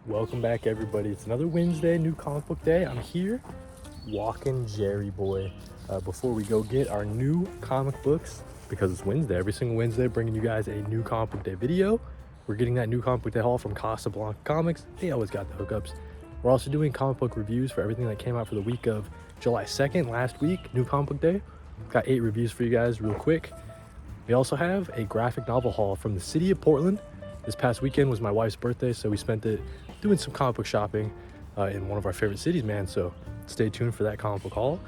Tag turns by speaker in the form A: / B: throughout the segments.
A: Welcome back, everybody. It's another Wednesday, new comic book day. I'm here walking Jerry Boy. Before we go get our new comic books, because it's Wednesday, every single Wednesday, bringing you guys a new comic book day video. We're getting that new comic book day haul from Casablanca Comics. They always got the hookups. We're also doing comic book reviews for everything that came out for the week of July 2nd, last week, new comic book day. Got 8 reviews for you guys real quick. We also have a graphic novel haul from the city of Portland. This past weekend was my wife's birthday, so we spent it doing some comic book shopping in one of our favorite cities, man. So stay tuned for that comic book haul.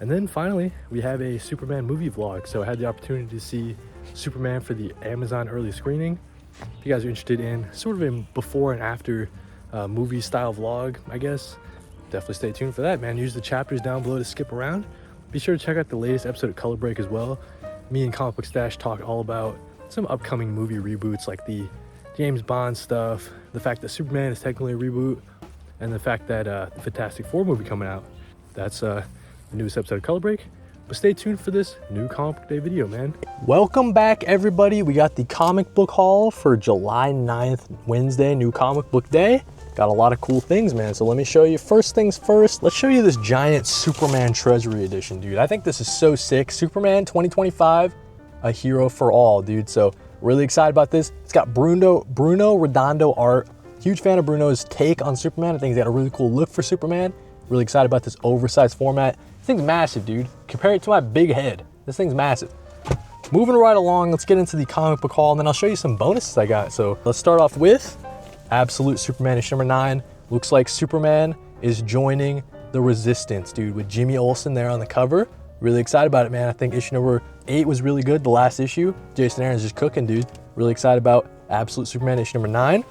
A: And then finally, we have a Superman movie vlog. So I had the opportunity to see Superman for the Amazon early screening. If you guys are interested in sort of a before and after movie style vlog, I guess, definitely stay tuned for that, man. Use the chapters down below to skip around. Be sure to check out the latest episode of Color Break as well. Me and Comic Book Stash talk all about some upcoming movie reboots, like the James Bond stuff, the fact that Superman is technically a reboot, and the fact that the Fantastic Four movie coming out. That's the newest episode of Color Break. But stay tuned for this new comic book day video, man. Welcome back, everybody. We got the comic book haul for July 9th, Wednesday, new comic book day. Got a lot of cool things, man. So let me show you. First things first, let's show you this giant Superman Treasury edition, dude. I think this is so sick. Superman 2025, a hero for all, dude. So really excited about this. It's got Bruno Redondo art. Huge fan of Bruno's take on Superman. I think he's got a really cool look for Superman. Really excited about this oversized format. This thing's massive, dude. Compare it to my big head. This thing's massive. Moving right along, let's get into the comic book haul, and then I'll show you some bonuses I got. So let's start off with Absolute Superman issue number 9. Looks like Superman is joining the Resistance, dude, with Jimmy Olsen there on the cover. Really excited about it, man. I think issue number 8 was really good, the last issue. Jason Aaron's just cooking, dude. Really excited about Absolute Superman issue number 9.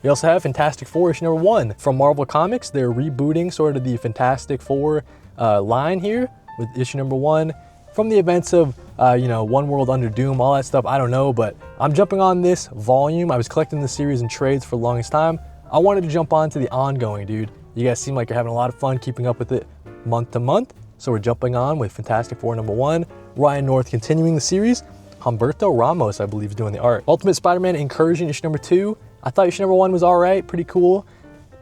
A: We also have Fantastic Four issue number 1 from Marvel Comics. They're rebooting sort of the Fantastic Four line here with issue number 1 from the events of, One World Under Doom, all that stuff. I don't know, but I'm jumping on this volume. I was collecting the series in trades for the longest time. I wanted to jump on to the ongoing, dude. You guys seem like you're having a lot of fun keeping up with it month to month. So we're jumping on with Fantastic Four number 1. Ryan North continuing the series. Humberto Ramos, I believe, is doing the art. Ultimate Spider-Man Incursion issue number 2. I thought issue number 1 was all right, pretty cool,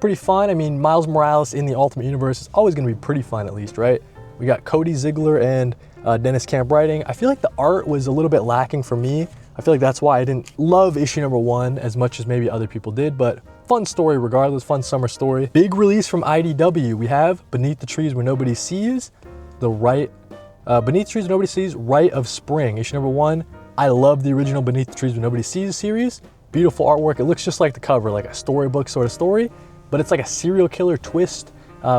A: pretty fun. I mean, Miles Morales in the Ultimate Universe is always going to be pretty fun, at least, right? We got Cody Ziegler and Dennis Camp writing. I feel like the art was a little bit lacking for me. I feel like that's why I didn't love issue number 1 as much as maybe other people did, but fun story regardless, fun summer story. Big release from IDW. We have Beneath the Trees Where Nobody Sees, the Rite, Beneath the Trees Where Nobody Sees, Rite of Spring, issue number 1. I love the original Beneath the Trees Where Nobody Sees series. Beautiful artwork. It looks just like the cover, like a storybook sort of story, but it's like a serial killer twist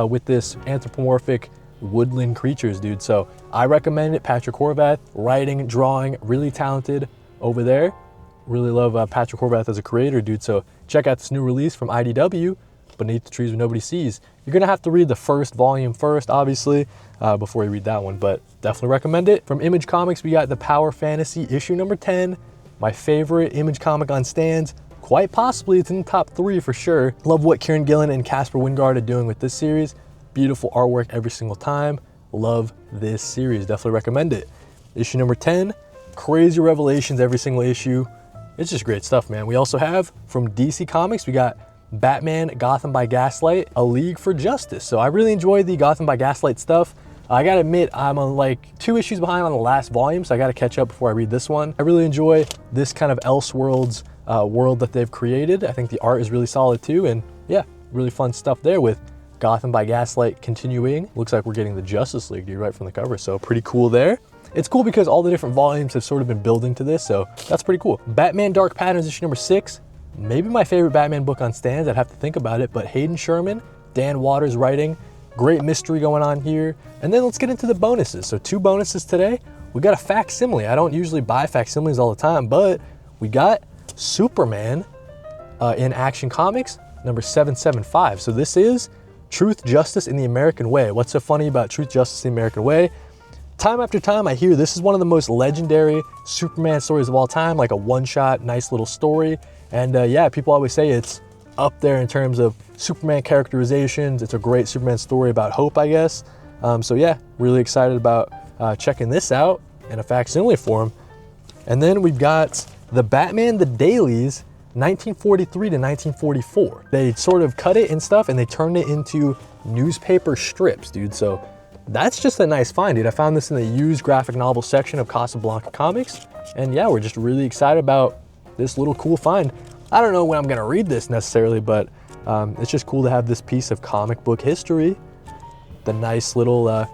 A: with this anthropomorphic woodland creatures, dude. So I recommend it. Patrick Horvath, writing, drawing, really talented over there. Really love Patrick Horvath as a creator, dude. So check out this new release from IDW, Beneath the Trees Where Nobody Sees. You're gonna have to read the first volume first, obviously, before you read that one, but definitely recommend it. From Image Comics, we got the Power Fantasy issue number 10. My favorite Image comic on stands. Quite possibly it's in the top 3 for sure. Love what Kieran Gillen and Casper Wingard are doing with this series. Beautiful artwork every single time. Love this series, definitely recommend it. Issue number 10, crazy revelations every single issue. It's just great stuff, man. We also have from DC Comics, we got Batman Gotham by Gaslight, A League for Justice. So I really enjoy the Gotham by Gaslight stuff. I gotta admit, I'm on like 2 issues behind on the last volume, so I gotta catch up before I read this one. I really enjoy this kind of Elseworlds world that they've created. I think the art is really solid too, and yeah, really fun stuff there with Gotham by Gaslight continuing. Looks like we're getting the Justice League, dude, right from the cover, so pretty cool there. It's cool because all the different volumes have sort of been building to this, so that's pretty cool. Batman Dark Patterns issue number 6. Maybe my favorite Batman book on stands, I'd have to think about it, but Hayden Sherman, Dan Waters writing, great mystery going on here. And then let's get into the bonuses. So 2 bonuses today. We got a facsimile. I don't usually buy facsimiles all the time, but we got Superman in Action Comics number 775. So this is Truth, Justice in the American Way. What's so funny about Truth, Justice in the American Way? Time after time I hear this is one of the most legendary Superman stories of all time, like a one-shot, nice little story. And yeah, people always say it's up there in terms of Superman characterizations. It's a great Superman story about hope, I guess. So yeah, really excited about checking this out in a facsimile form. And then we've got the Batman The Dailies 1943 to 1944. They sort of cut it and stuff and they turned it into newspaper strips, dude. So that's just a nice find, dude. I found this in the used graphic novel section of Casablanca Comics. And yeah, we're just really excited about this little cool find. I don't know when I'm gonna read this necessarily, but it's just cool to have this piece of comic book history. The nice little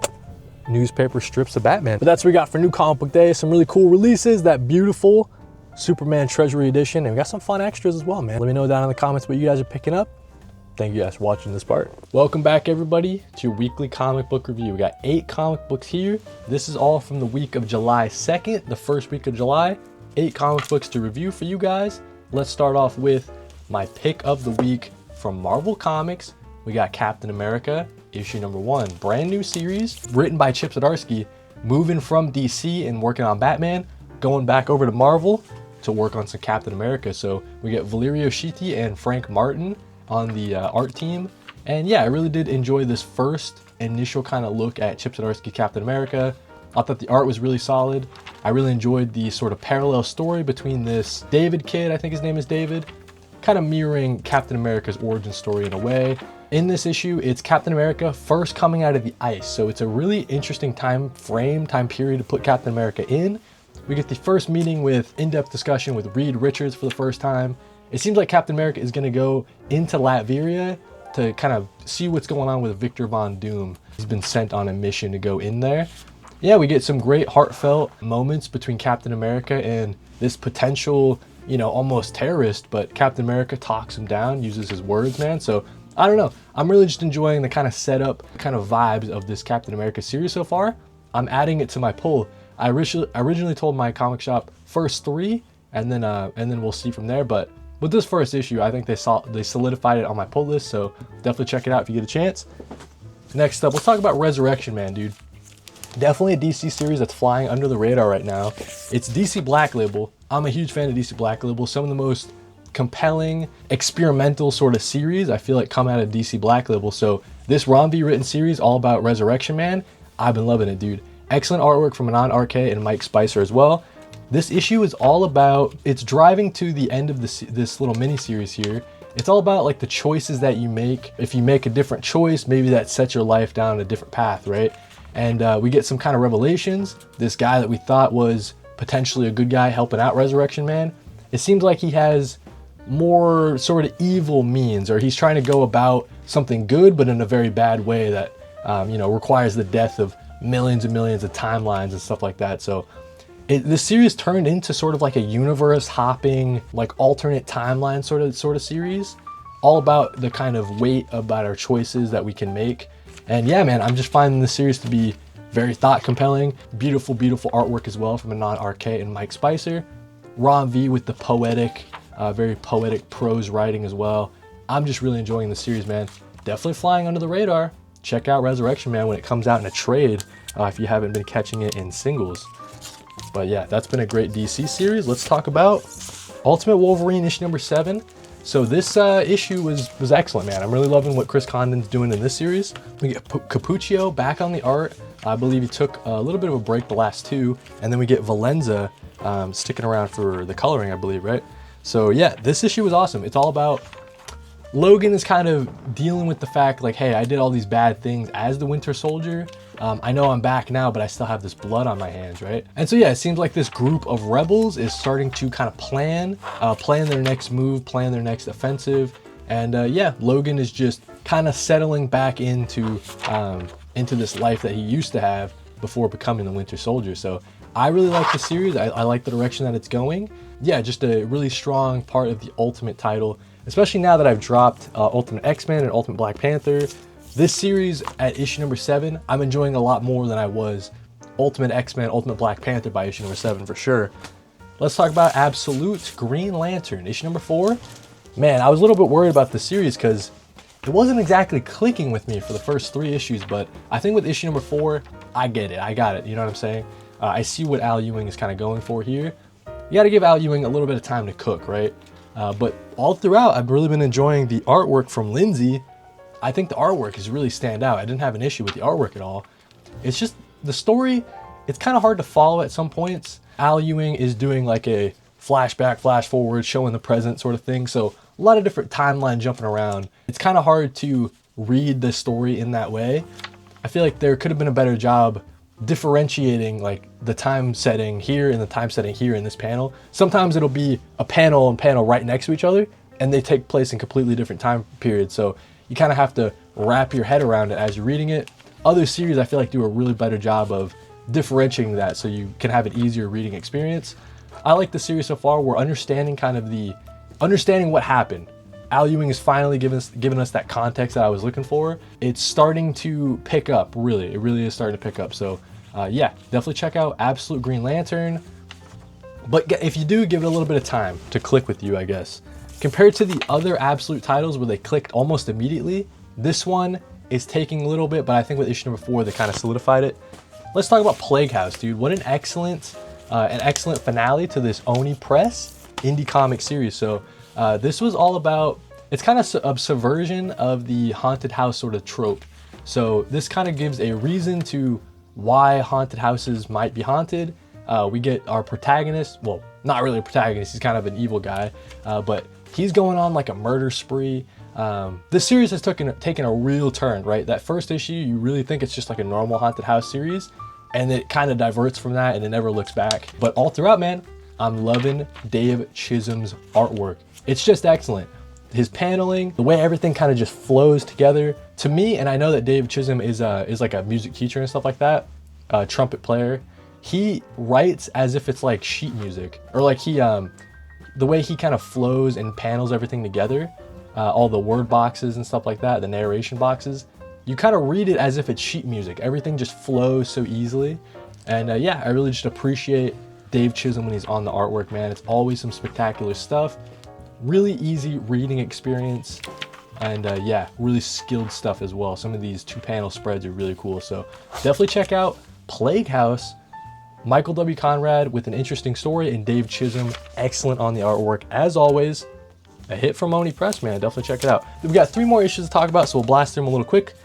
A: newspaper strips of Batman. But that's what we got for New Comic Book Day. Some really cool releases, that beautiful Superman Treasury Edition, and we got some fun extras as well, man. Let me know down in the comments what you guys are picking up. Thank you guys for watching this part. Welcome back, everybody, to your weekly comic book review. We got 8 comic books here. This is all from the week of July 2nd, the first week of July. 8 comic books to review for you guys. Let's start off with my pick of the week from Marvel Comics. We got Captain America, issue number 1. Brand new series, written by Chip Zdarsky, moving from DC and working on Batman, going back over to Marvel to work on some Captain America. So we get Valerio Schiti and Frank Martin on the art team. And yeah, I really did enjoy this first initial kind of look at Chip Zdarsky Captain America. I thought the art was really solid. I really enjoyed the sort of parallel story between this David kid, I think his name is David, kind of mirroring Captain America's origin story in a way. In this issue, it's Captain America first coming out of the ice. So it's a really interesting time period to put Captain America in. We get the first meeting with in-depth discussion with Reed Richards for the first time. It seems like Captain America is going to go into Latveria to kind of see what's going on with Victor Von Doom. He's been sent on a mission to go in there. Yeah, we get some great heartfelt moments between Captain America and this potential, you know, almost terrorist, but Captain America talks him down, uses his words, man. So I don't know. I'm really just enjoying the kind of setup, kind of vibes of this Captain America series so far. I'm adding it to my pull. I originally told my comic shop first 3, and then we'll see from there. But with this first issue, I think they solidified it on my pull list. So definitely check it out if you get a chance. Next up, let's talk about Resurrection Man, dude. Definitely a DC series that's flying under the radar right now. It's DC Black Label. I'm a huge fan of DC Black Label. Some of the most compelling, experimental sort of series I feel like come out of DC Black Label. So this Ron V written series all about Resurrection Man, I've been loving it, dude. Excellent artwork from Anon RK and Mike Spicer as well. This issue is all about, it's driving to the end of this little mini series here. It's all about like the choices that you make. If you make a different choice, maybe that sets your life down a different path, right? And we get some kind of revelations. This guy that we thought was potentially a good guy helping out Resurrection Man, it seems like he has more sort of evil means, or he's trying to go about something good but in a very bad way that you know, requires the death of millions and millions of timelines and stuff like that. So this series turned into sort of like a universe hopping, like alternate timeline sort of series, all about the kind of weight about our choices that we can make. And yeah, man, I'm just finding this series to be very thought compelling. Beautiful, beautiful artwork as well from Anon RK and Mike Spicer. Ron V with the poetic, very poetic prose writing as well. I'm just really enjoying the series, man. Definitely flying under the radar. Check out Resurrection Man when it comes out in a trade, if you haven't been catching it in singles. But yeah, that's been a great DC series. Let's talk about Ultimate Wolverine issue number 7. So this issue was excellent, man. I'm really loving what Chris Condon's doing in this series. We get Cappuccio back on the art. I believe he took a little bit of a break the last 2. And then we get Valenza sticking around for the coloring, I believe, right? So yeah, this issue was awesome. It's all about Logan is kind of dealing with the fact like, hey, I did all these bad things as the Winter Soldier. I know I'm back now, but I still have this blood on my hands, right? And so yeah, it seems like this group of rebels is starting to kind of plan their next move, plan their next offensive. And yeah, Logan is just kind of settling back into this life that he used to have before becoming the Winter Soldier. So I really like the series. I like the direction that it's going. Yeah, just a really strong part of the Ultimate title, especially now that I've dropped Ultimate X-Men and Ultimate Black Panther. This series at issue number 7, I'm enjoying a lot more than I was Ultimate X-Men, Ultimate Black Panther by issue number 7 for sure. Let's talk about Absolute Green Lantern, issue number 4. Man, I was a little bit worried about this series because it wasn't exactly clicking with me for the first 3 issues, but I think with issue number 4, I get it, I got it, you know what I'm saying? I see what Al Ewing is kind of going for here. You got to give Al Ewing a little bit of time to cook, right? But all throughout, I've really been enjoying the artwork from Lindsay. I think the artwork is really stand out. I didn't have an issue with the artwork at all. It's just the story, it's kind of hard to follow at some points. Al Ewing is doing like a flashback, flash forward, showing the present sort of thing. So a lot of different timeline jumping around. It's kind of hard to read the story in that way. I feel like there could have been a better job differentiating like the time setting here and the time setting here in this panel. Sometimes it'll be a panel and panel right next to each other, and they take place in completely different time periods. So you kind of have to wrap your head around it as you're reading it. Other series I feel like do a really better job of differentiating that so you can have an easier reading experience. I like the series so far. We're understanding what happened. Al Ewing is finally giving us that context that I was looking for. It's starting to pick up, really. It really is starting to pick up. So yeah, definitely check out Absolute Green Lantern. But if you do, give it a little bit of time to click with you, I guess. Compared to the other Absolute titles where they clicked almost immediately, this one is taking a little bit, but I think with issue number 4, they kind of solidified it. Let's talk about Plague House, dude. What an excellent finale to this Oni Press indie comic series. So this was all about, it's kind of a subversion of the haunted house sort of trope. So this kind of gives a reason to why haunted houses might be haunted. We get our protagonist, well, not really a protagonist, he's kind of an evil guy, but he's going on like a murder spree. This series has taken a real turn, right? That first issue, you really think it's just like a normal haunted house series, and it kind of diverts from that and it never looks back. But all throughout, man, I'm loving Dave Chisholm's artwork. It's just excellent. His paneling, the way everything kind of just flows together. To me, and I know that Dave Chisholm is like a music teacher and stuff like that, trumpet player. He writes as if it's like sheet music, or like the way he kind of flows and panels everything together, all the word boxes and stuff like that, the narration boxes, you kind of read it as if it's sheet music. Everything just flows so easily. And yeah, I really just appreciate Dave Chisholm when he's on the artwork, man. It's always some spectacular stuff. Really easy reading experience. And yeah, really skilled stuff as well. Some of these 2-panel spreads are really cool. So definitely check out Plague House. Michael W. Conrad with an interesting story, and Dave Chisholm excellent on the artwork as always. A hit from Oni Press, man. Definitely check it out. We've got 3 more issues to talk about, so we'll blast through them a little quick.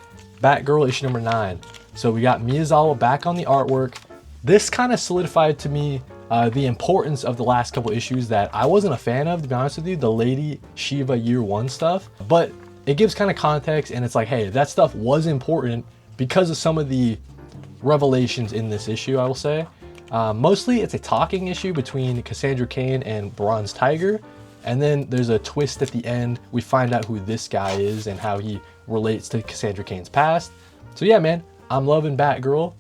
A: Batgirl issue number 9. So we got Miyazawa back on the artwork. This kind of solidified to me the importance of the last couple issues that I wasn't a fan of, to be honest with you, the Lady Shiva Year 1 stuff. But it gives kind of context, and it's like, hey, that stuff was important because of some of the revelations in this issue, I will say. Mostly it's a talking issue between Cassandra Cain and Bronze Tiger. And then there's a twist at the end. We find out who this guy is and how he relates to Cassandra Cain's past. So yeah, man, I'm loving Batgirl.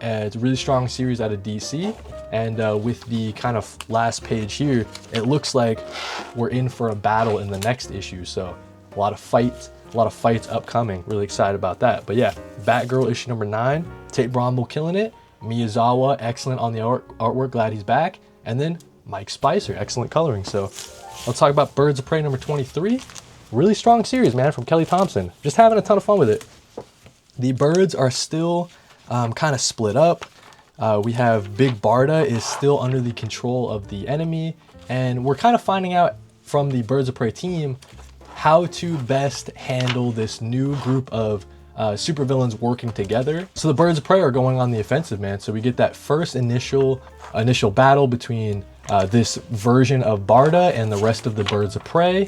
A: It's a really strong series out of DC. And with the kind of last page here, it looks like we're in for a battle in the next issue. So a lot of fights upcoming. Really excited about that. But yeah, Batgirl issue number 9. Tate Bromwell killing it. Miyazawa, excellent on the artwork. Glad he's back. And then Mike Spicer, excellent coloring. So let's talk about Birds of Prey number 23. Really strong series, man, from Kelly Thompson. Just having a ton of fun with it. The birds are still kind of split up. We have Big Barda is still under the control of the enemy. And we're kind of finding out from the Birds of Prey team how to best handle this new group of supervillains working together. So the Birds of Prey are going on the offensive, man. So we get that first initial battle between this version of Barda and the rest of the Birds of Prey,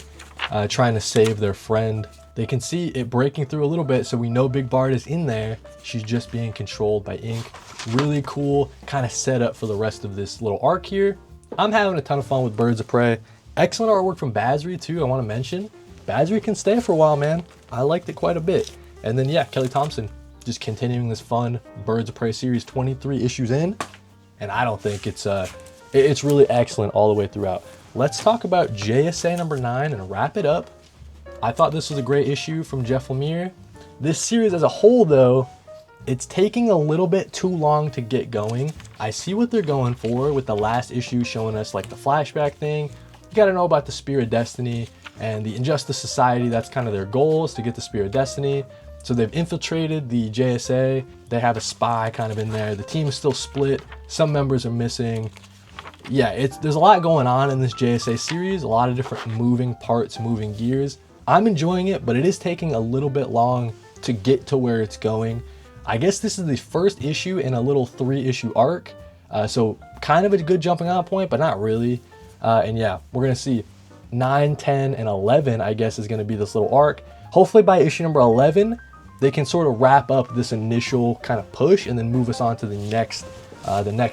A: trying to save their friend. They can see it breaking through a little bit, so we know Big Barda's in there. She's just being controlled by ink. Really cool kind of setup for the rest of this little arc here. I'm having a ton of fun with Birds of Prey. Excellent artwork from Basri too, I want to mention. Basri can stay for a while, man. I liked it quite a bit. And then yeah, Kelly Thompson just continuing this fun Birds of Prey series, 23 issues in, and I don't think it's really excellent all the way throughout. Let's talk about JSA number 9 and wrap it up. I thought this was a great issue from Jeff Lemire. This series as a whole, though, it's taking a little bit too long to get going. I see what they're going for with the last issue showing us like the flashback thing. You gotta know about the Spear of Destiny and the Injustice Society. That's kind of their goal, is to get the Spear of Destiny. So they've infiltrated the JSA. They have a spy kind of in there. The team is still split. Some members are missing. Yeah, there's a lot going on in this JSA series. A lot of different moving parts, moving gears. I'm enjoying it, but it is taking a little bit long to get to where it's going. I guess this is the first issue in a little 3-issue arc. So kind of a good jumping on point, but not really. And yeah, we're gonna see 9, 10, and 11, I guess, is gonna be this little arc. Hopefully by issue number 11, they can sort of wrap up this initial kind of push and then move us on to the next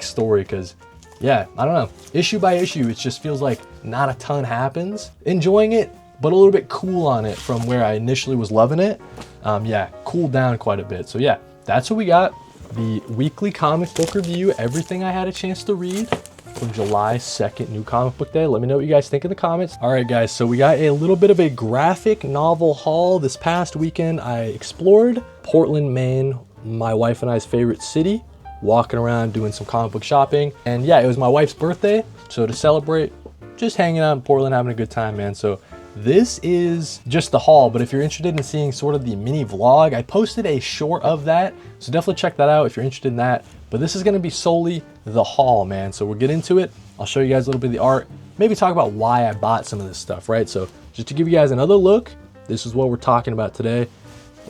A: story. Because yeah, I don't know, issue by issue, it just feels like not a ton happens. Enjoying it, but a little bit cool on it from where I initially was loving it. Yeah, cooled down quite a bit. So yeah, that's what we got. The weekly comic book review, everything I had a chance to read from July 2nd, New Comic Book Day. Let me know what you guys think in the comments. All right, guys, so we got a little bit of a graphic novel haul. This past weekend, I explored Portland, Maine, my wife and I's favorite city, walking around doing some comic book shopping. And yeah, it was my wife's birthday, so to celebrate, just hanging out in Portland, having a good time, man. So this is just the haul, but if you're interested in seeing sort of the mini vlog, I posted a short of that, so definitely check that out if you're interested in that. But this is going to be solely the haul, man. So we'll get into it. I'll show you guys a little bit of the art, maybe talk about why I bought some of this stuff, right? So just to give you guys another look, this is what we're talking about today.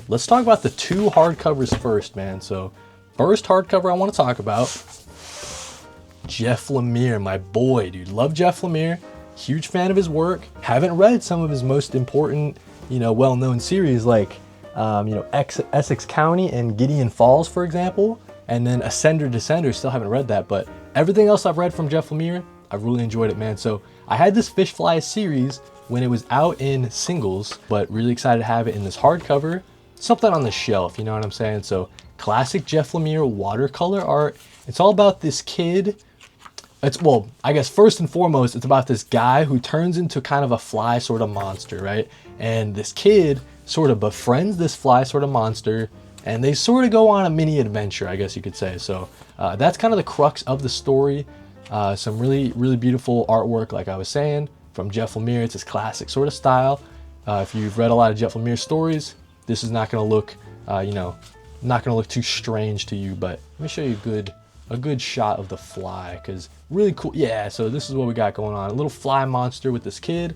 A: Let's talk about the 2 hardcovers first, man. So first hardcover I want to talk about, Jeff Lemire, my boy, dude. Love Jeff Lemire. Huge fan of his work. Haven't read some of his most important, well-known series like, Essex County and Gideon Falls, for example. And then Ascender Descender, still haven't read that. But everything else I've read from Jeff Lemire, I've really enjoyed it, man. So I had this Fish Fly series when it was out in singles, but really excited to have it in this hardcover. Something on the shelf, you know what I'm saying? So classic Jeff Lemire watercolor art. It's all about this kid. Well, I guess first and foremost, it's about this guy who turns into kind of a fly sort of monster, right? And this kid sort of befriends this fly sort of monster, and they sort of go on a mini adventure, I guess you could say. So that's kind of the crux of the story. Some really, really beautiful artwork, like I was saying, from Jeff Lemire. It's his classic sort of style. If you've read a lot of Jeff Lemire stories, this is not going to look, not going to look too strange to you. But let me show you a good shot of the fly, because really cool. Yeah, so this is what we got going on. A little fly monster with this kid.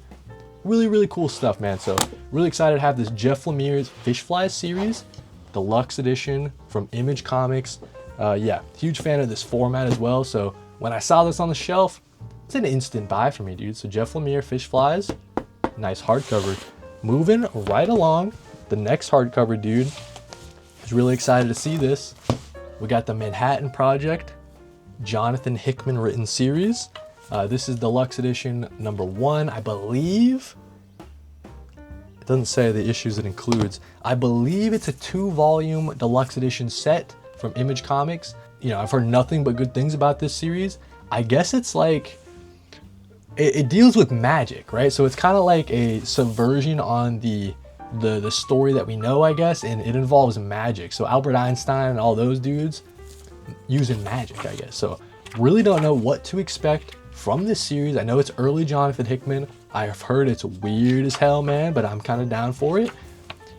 A: Really, really cool stuff, man. So really excited to have this Jeff Lemire's Fish Fly series, deluxe edition from Image Comics. Yeah, huge fan of this format as well. So when I saw this on the shelf, it's an instant buy for me, dude. So Jeff Lemire Fish Flies, nice hardcover. Moving right along, the next hardcover, dude. I was really excited to see this. We got the Manhattan Project, Jonathan Hickman written series. This is deluxe edition number 1, I believe. It doesn't say the issues it includes. I believe it's a 2-volume deluxe edition set from Image Comics. I've heard nothing but good things about this series. I guess it's like, it deals with magic, right? So it's kind of like a subversion on the story that we know, I guess, and it involves magic. So Albert Einstein and all those dudes using magic, I guess. So really don't know what to expect from this series. I know it's early Jonathan Hickman. I've heard it's weird as hell, man, but I'm kind of down for it.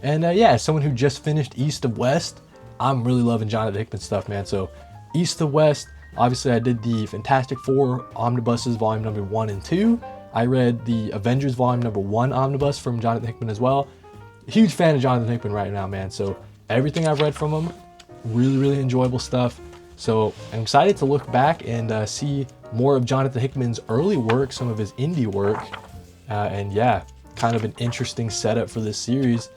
A: And yeah, as someone who just finished East of West, I'm really loving Jonathan Hickman stuff, man. So East of West, obviously I did the Fantastic Four omnibuses volume number 1 and 2. I read the Avengers volume number 1 omnibus from Jonathan Hickman as well. Huge fan of Jonathan Hickman right now, man. So everything I've read from him, really, really enjoyable stuff. So I'm excited to look back and see more of Jonathan Hickman's early work, some of his indie work. And yeah, kind of an interesting setup for this series.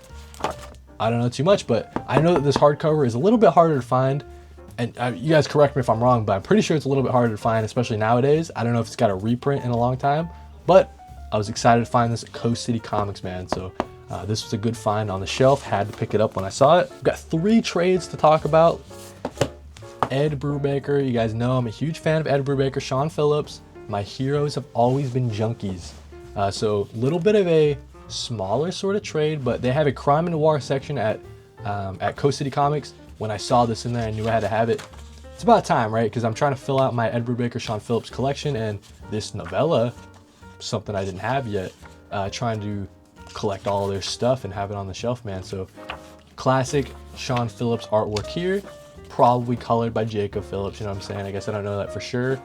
A: I don't know too much, but I know that this hardcover is a little bit harder to find. And you guys correct me if I'm wrong, but I'm pretty sure it's a little bit harder to find, especially nowadays. I don't know if it's got a reprint in a long time, but I was excited to find this at Coast City Comics, man. So this was a good find on the shelf. Had to pick it up when I saw it. We've got 3 trades to talk about. Ed Brubaker, you guys know I'm a huge fan of Ed Brubaker. Sean Phillips, my heroes have always been junkies. So a little bit of a smaller sort of trade, but they have a crime and noir section at Coast City Comics. When I saw this in there, I knew I had to have it. It's about time, right? Because I'm trying to fill out my Ed Brubaker, Sean Phillips collection, and this novella, something I didn't have yet, trying to collect all their stuff and have it on the shelf, man. So classic Sean Phillips artwork here, probably colored by Jacob Phillips, you know what I'm saying? I guess I don't know that for sure.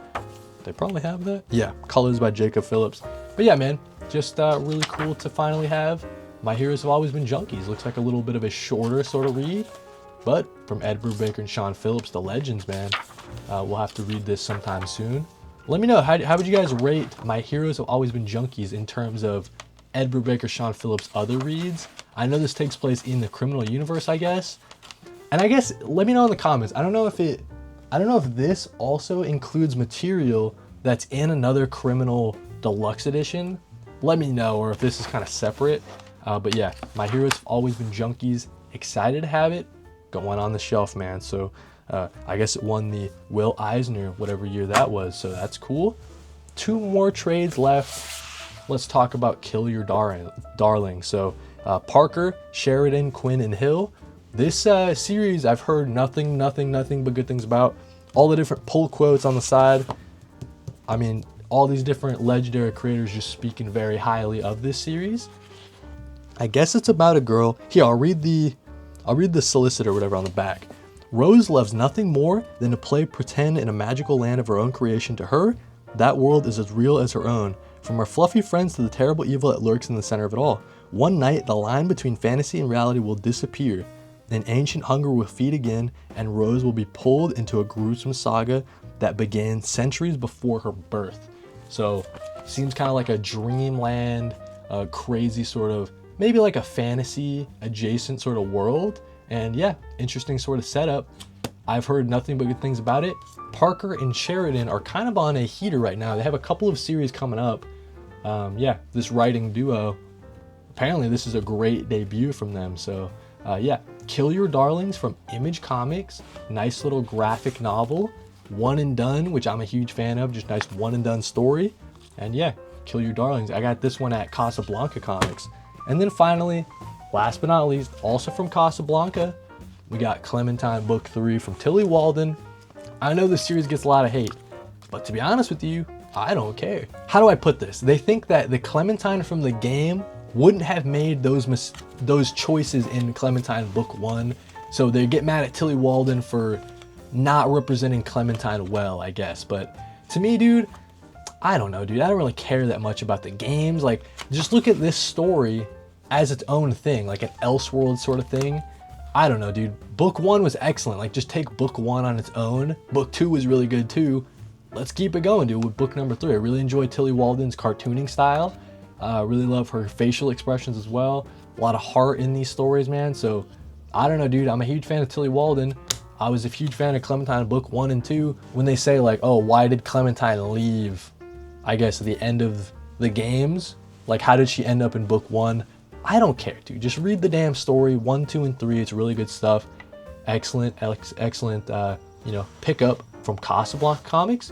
A: They probably have that. Yeah, colors by Jacob Phillips. But yeah, man, just really cool to finally have. My heroes have always been junkies. Looks like a little bit of a shorter sort of read, but from Ed Brubaker and Sean Phillips, the legends, man. We'll have to read this sometime soon. let me know, how would you guys rate My Heroes Have Always Been Junkies in terms of Ed Brubaker, Sean Phillips' other reads? I know this takes place in the criminal universe, I guess. And I guess, let me know in the comments. I don't know if this also includes material that's in another criminal deluxe edition. Let me know, or if this is kind of separate. But yeah, My Heroes Have Always Been Junkies. Excited to have it going on the shelf, man. So I guess it won the Will Eisner, whatever year that was. So that's cool. 2 more trades left. Let's talk about Kill Your Darling. So Parker, Sheridan, Quinn, and Hill. This series I've heard nothing but good things about. All the different pull quotes on the side. I mean, all these different legendary creators just speaking very highly of this series. I guess it's about a girl. Here, I'll read the solicit or whatever on the back. Rose loves nothing more than to play pretend in a magical land of her own creation. To her, that world is as real as her own. From her fluffy friends to the terrible evil that lurks in the center of it all. One night, the line between fantasy and reality will disappear. An ancient hunger will feed again, and Rose will be pulled into a gruesome saga that began centuries before her birth. So, seems kind of like a dreamland, a crazy sort of, maybe like a fantasy adjacent sort of world. And yeah, interesting sort of setup. I've heard nothing but good things about it. Parker and Sheridan are kind of on a heater right now. They have a couple of series coming up. Yeah, this writing duo, apparently this is a great debut from them. So yeah, Kill Your Darlings from Image Comics. Nice little graphic novel. One and done, which I'm a huge fan of. Just nice one and done story. And yeah, Kill Your Darlings. I got this one at Casablanca Comics. And then finally, last but not least, also from Casablanca, we got Clementine Book 3 from Tilly Walden. I know this series gets a lot of hate, but to be honest with you, I don't care. How do I put this? They think that the Clementine from the game wouldn't have made those choices in Clementine Book 1, so they get mad at Tilly Walden for not representing Clementine well, I guess. But to me, dude, I don't know, dude. I don't really care that much about the games. Like, just look at this story as its own thing, like an Elseworld sort of thing. I don't know, dude. Book 1 was excellent. Like, just take Book 1 on its own. Book 2 was really good too. Let's keep it going, dude, with book number 3. I really enjoyed Tilly Walden's cartooning style. Really love her facial expressions as well. A lot of heart in these stories, man. So, I don't know, dude. I'm a huge fan of Tilly Walden. I was a huge fan of Clementine Book 1 and 2. When they say, like, oh, why did Clementine leave, I guess, at the end of the games? Like, how did she end up in Book 1? I don't care, dude. Just read the damn story. 1, 2, and 3. It's really good stuff. Excellent, you know, pickup from Casablanca Comics,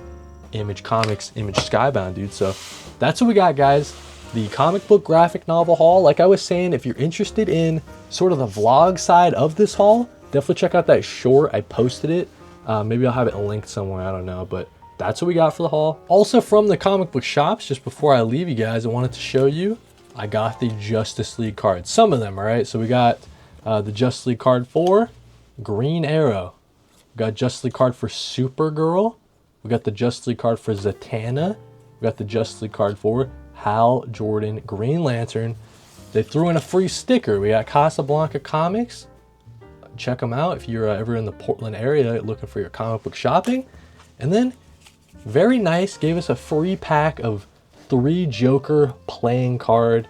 A: Image Comics, Image Skybound, dude. So that's what we got, guys. The comic book graphic novel haul. Like I was saying, if you're interested in sort of the vlog side of this haul, definitely check out that short. I posted it. Maybe I'll have it linked somewhere. I don't know, but that's what we got for the haul. Also from the comic book shops, just before I leave you guys, I wanted to show you, I got the Justice League cards. Some of them, all right? So we got the Justice League card for Green Arrow. We got Justice League card for Supergirl. We got the Justice League card for Zatanna. We got the Justice League card for Hal Jordan, Green Lantern. They threw in a free sticker. We got Casablanca Comics. Check them out if you're ever in the Portland area looking for your comic book shopping. And then, very nice, gave us a free pack of 3 Joker playing card.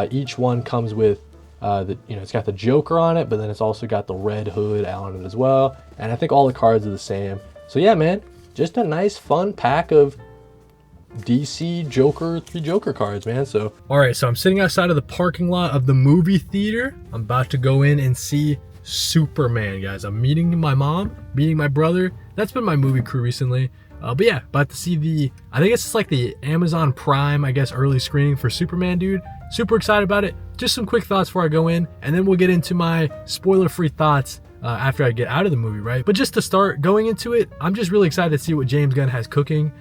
A: Each one comes with it's got the Joker on it, but then it's also got the Red Hood on it as well. And I think all the cards are the same. So yeah, man, just a nice fun pack of DC Joker, 3 Joker cards, man. So all right, so I'm sitting outside of the parking lot of the movie theater. I'm about to go in and see Superman, guys. I'm meeting my mom, meeting my brother. That's been my movie crew recently. But yeah, about to see I think it's just like the Amazon Prime, I guess, early screening for Superman, dude. Super excited about it. Just some quick thoughts before I go in, and then we'll get into my spoiler-free thoughts after I get out of the movie, right? But just to start going into it, I'm just really excited to see what James Gunn has cooking.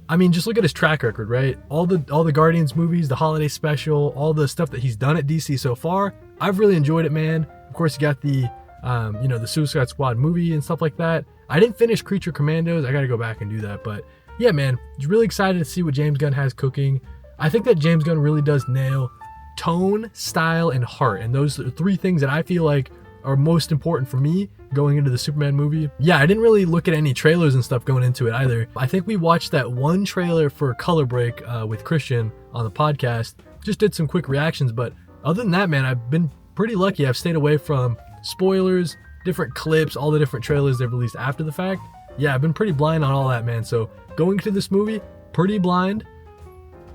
A: I mean, just look at his track record, right? All the Guardians movies, the holiday special, all the stuff that he's done at DC so far. I've really enjoyed it, man. Of course, you got the the Suicide Squad movie and stuff like that. I didn't finish Creature Commandos. I got to go back and do that. But yeah, man, just really excited to see what James Gunn has cooking. I think that James Gunn really does nail tone, style, and heart. And those are 3 things that I feel like are most important for me going into the Superman movie. Yeah, I didn't really look at any trailers and stuff going into it either. I think we watched that one trailer for Color Break with Christian on the podcast. Just did some quick reactions, but other than that, man, I've been pretty lucky. I've stayed away from spoilers, different clips, all the different trailers they've released after the fact. Yeah, I've been pretty blind on all that, man. So going into this movie, pretty blind.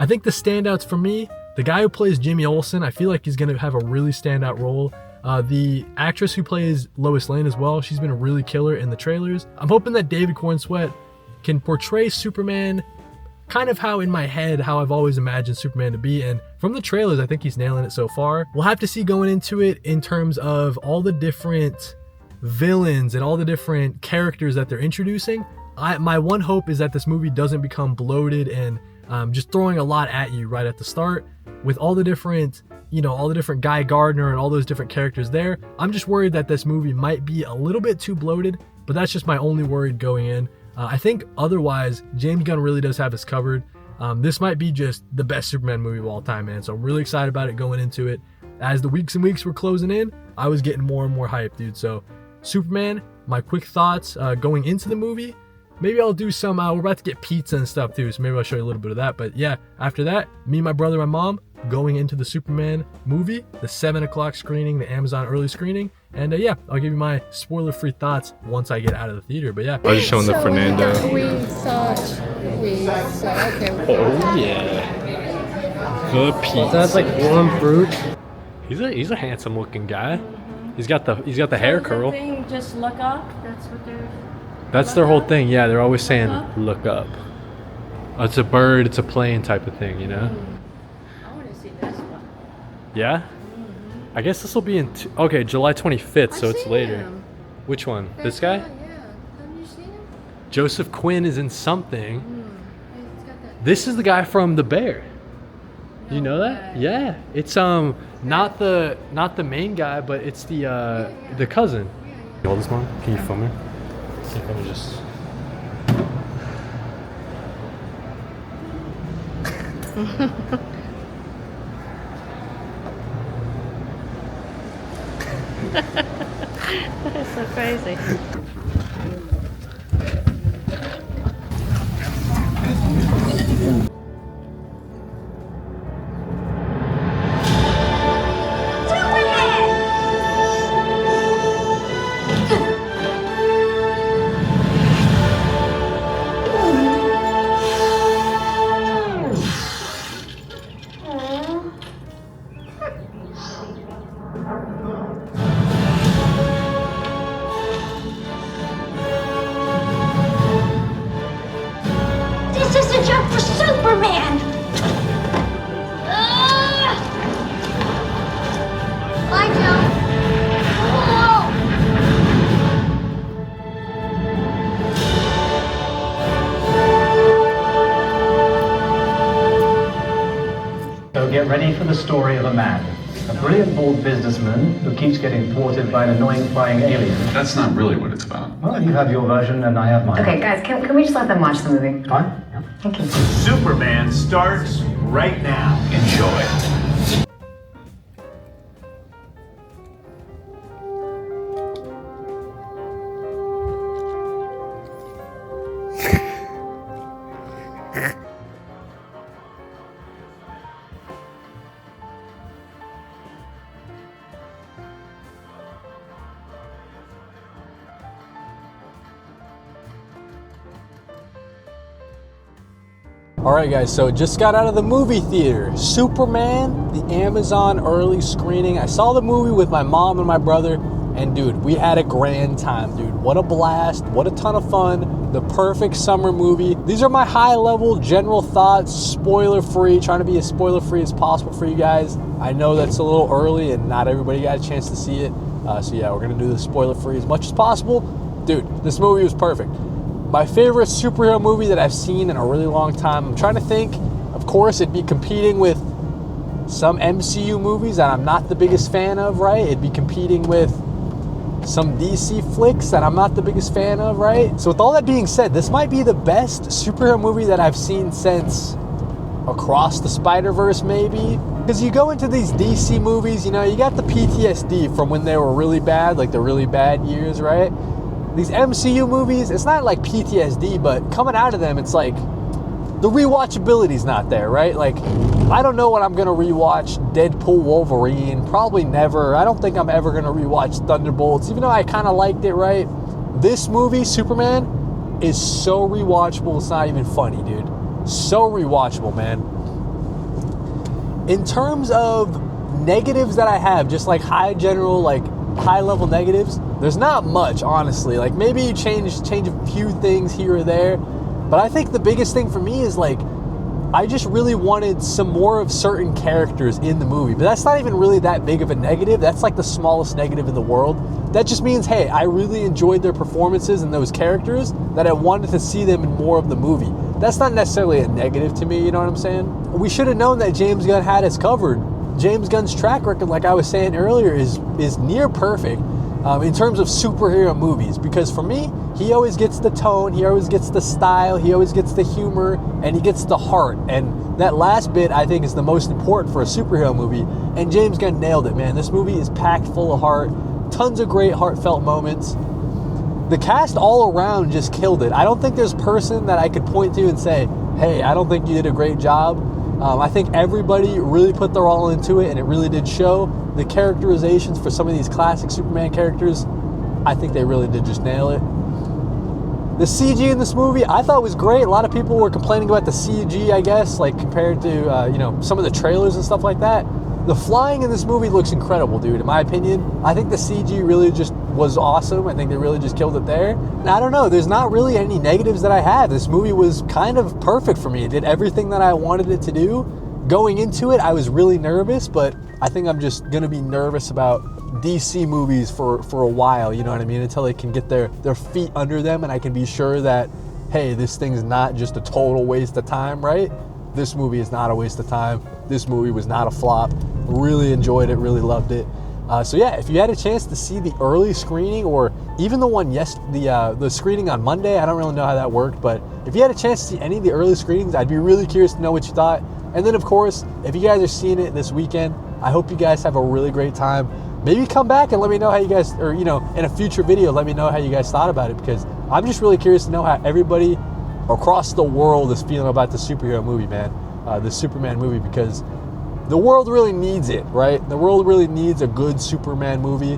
A: I think the standouts for me, the guy who plays Jimmy Olsen, I feel like he's going to have a really standout role. The actress who plays Lois Lane as well, she's been a really killer in the trailers. I'm hoping that David Corn Sweat can portray Superman kind of how in my head, how I've always imagined Superman to be. And from the trailers, I think he's nailing it so far. We'll have to see going into it in terms of all the different villains and all the different characters that they're introducing. My one hope is that this movie doesn't become bloated and just throwing a lot at you right at the start with all the different, all the different Guy Gardner and all those different characters there. I'm just worried that this movie might be a little bit too bloated, but that's just my only worry going in. I think otherwise, James Gunn really does have us covered. This might be just the best Superman movie of all time, man. So I'm really excited about it going into it. As the weeks and weeks were closing in, I was getting more and more hyped, dude. So Superman, my quick thoughts going into the movie. Maybe I'll do some, we're about to get pizza and stuff too, so maybe I'll show you a little bit of that. But yeah, after that, me, my brother, my mom, going into the Superman movie, the 7 o'clock screening, the Amazon early screening. And yeah, I'll give you my spoiler-free thoughts once I get out of the theater. But yeah.
B: I was just showing the Fernando.
C: We saw, okay.
A: Oh yeah. The pizza.
D: That's like warm fruit.
A: He's a handsome looking guy. He's got the hair curl.
C: Thing, just look up. That's what they're.
A: That's their whole thing. Yeah, they're always saying look up. Oh, it's a bird, it's a plane type of thing,
C: I want to see this one.
A: Yeah?
C: Mm-hmm.
A: I guess this will be in July 25th, so it's later.
C: Him.
A: Which one? This guy?
C: Yeah. Haven't you seen him?
A: Joseph Quinn is in something.
C: He's got that.
A: This is the guy from The Bear.
C: No
A: You know that?
C: way.
A: Yeah. It's not the main guy, but it's the cousin.
C: Yeah.
A: Hold this one. Can you film me? Let me just.
C: That's so crazy.
E: This is a job for Superman! Bye, Joe. Whoa!
F: So get ready for the story of a man. A brilliant bald businessman who keeps getting thwarted by an annoying flying alien.
G: That's not really what it's about.
F: Well, you have your version and I have mine.
H: Okay, guys, can we just let them watch the movie?
F: Fine? Yeah.
H: Thank you.
I: Superman starts right now.
G: Enjoy.
A: Alright guys, so just got out of the movie theater. Superman, the Amazon early screening. I saw the movie with my mom and my brother, and dude, we had a grand time, dude. What a blast, what a ton of fun. The perfect summer movie. These are my high level general thoughts, spoiler free, trying to be as spoiler free as possible for you guys. I know that's a little early and not everybody got a chance to see it. So yeah, we're gonna do this spoiler free as much as possible. Dude, this movie was perfect. My favorite superhero movie that I've seen in a really long time. I'm trying to think. Of course, it'd be competing with some MCU movies that I'm not the biggest fan of, right? It'd be competing with some DC flicks that I'm not the biggest fan of, right? So with all that being said, this might be the best superhero movie that I've seen since Across the Spider-Verse, maybe. Because you go into these DC movies, you know, you got the PTSD from when they were really bad, like the really bad years, right? These MCU movies, it's not like PTSD, but coming out of them, it's like the rewatchability's not there, right? Like, I don't know when I'm going to rewatch Deadpool Wolverine. Probably never. I don't think I'm ever going to rewatch Thunderbolts, even though I kind of liked it, right? This movie, Superman, is so rewatchable, it's not even funny, dude. So rewatchable, man. In terms of negatives that I have, just like high level negatives, there's not much, honestly. Like, maybe you change a few things here or there, but I think the biggest thing for me is, like, I just really wanted some more of certain characters in the movie. But that's not even really that big of a negative. That's like the smallest negative in the world. That just means, hey, I really enjoyed their performances and those characters, that I wanted to see them in more of the movie. That's not necessarily a negative to me, you know what I'm saying? We should have known that James Gunn had us covered. James Gunn's track record, like I was saying earlier, is near perfect in terms of superhero movies. Because for me, he always gets the tone, he always gets the style, he always gets the humor, and he gets the heart. And that last bit, I think, is the most important for a superhero movie. And James Gunn nailed it, man. This movie is packed full of heart, tons of great heartfelt moments. The cast all around just killed it. I don't think there's a person that I could point to and say, hey, I don't think you did a great job. I think everybody really put their all into it, and it really did show. The characterizations for some of these classic Superman characters, I think they really did just nail it. The CG in this movie, I thought was great. A lot of people were complaining about the CG, I guess, like compared to some of the trailers and stuff like that. The flying in this movie looks incredible, dude, in my opinion. I think the CG really just was awesome. I think they really just killed it there. And I don't know, there's not really any negatives that I have. This movie was kind of perfect for me. It did everything that I wanted it to do. Going into it, I was really nervous, but I think I'm just going to be nervous about DC movies for a while, you know what I mean? Until they can get their feet under them and I can be sure that, hey, this thing's not just a total waste of time, right? This movie is not a waste of time. This movie was not a flop. Really enjoyed it, really loved it. So yeah, if you had a chance to see the early screening, or even the one the screening on Monday, I don't really know how that worked, but if you had a chance to see any of the early screenings, I'd be really curious to know what you thought. And then of course, if you guys are seeing it this weekend, I hope you guys have a really great time. Maybe come back and let me know how you guys, or in a future video, let me know how you guys thought about it, because I'm just really curious to know how everybody across the world is feeling about the superhero movie, man, the Superman movie, because the world really needs it, right? The world really needs a good Superman movie.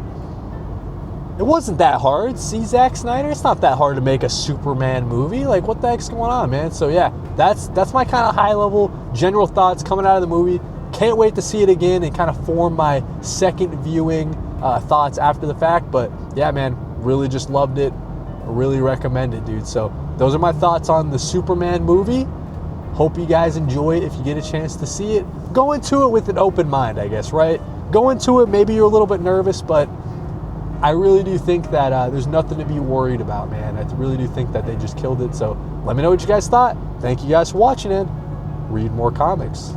A: It wasn't that hard. See, Zack Snyder, it's not that hard to make a Superman movie. Like, what the heck's going on, man? So yeah, that's my kind of high level general thoughts coming out of the movie. Can't wait to see it again and kind of form my second viewing thoughts after the fact. But yeah, man, really just loved it. Really recommend it, dude. So those are my thoughts on the Superman movie. Hope you guys enjoy it if you get a chance to see it. Go into it with an open mind, I guess, right? Go into it, maybe you're a little bit nervous, but I really do think that there's nothing to be worried about, man. I really do think that they just killed it. So let me know what you guys thought. Thank you guys for watching, and read more comics.